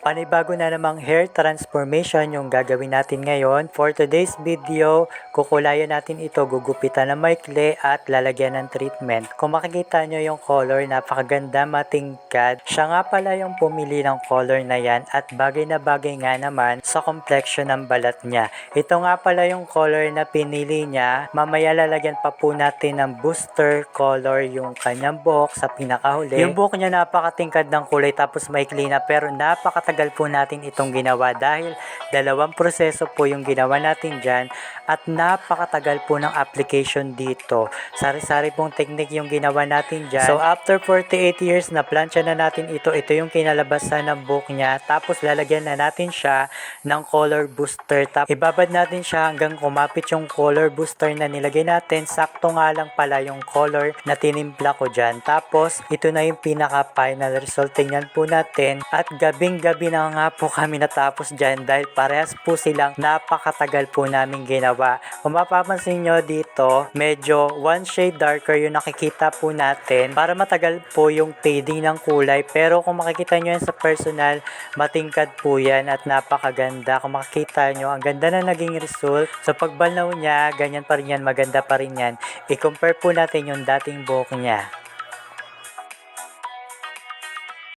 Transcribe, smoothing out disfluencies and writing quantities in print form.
Panibago na namang hair transformation yung gagawin natin ngayon. For today's video, kukulayan natin ito, gugupitan ng maikli at lalagyan ng treatment. Kung makikita nyo yung color, napakaganda, matingkad. Siya nga pala yung pumili ng color na yan at bagay na bagay nga naman sa complexion ng balat niya. Ito nga pala yung color na pinili niya. Mamaya lalagyan pa po natin ng booster color yung kanyang buhok sa pinakahuli. Yung buhok niya napakatingkad ng kulay tapos maikli na, pero napakatagal po natin itong ginawa dahil dalawang proseso po yung ginawa natin dyan at napakatagal po ng application dito. Sari-sari pong technique yung ginawa natin dyan. So after 48 years na plancha na natin ito yung kinalabasan ng buhok niya. Tapos lalagyan na natin siya ng color booster. Tapos ibabad natin siya hanggang kumapit yung color booster na nilagay natin. Sakto nga lang pala yung color na tinimpla ko dyan. Tapos ito na yung pinaka final result. Tingnan po natin. At gabing-gabi na nga po kami natapos dyan dahil parehas po silang napakatagal po namin ginawa. Kung mapapansin nyo dito, medyo one shade darker yung nakikita po natin para matagal po yung fading ng kulay. Pero kung makikita nyo yan sa personal, matingkad po yan at napakaganda. Kung makikita nyo, ang ganda na naging result. So pagbalnaw niya, ganyan pa rin yan, maganda pa rin yan. I-compare po natin yung dating buhok niya.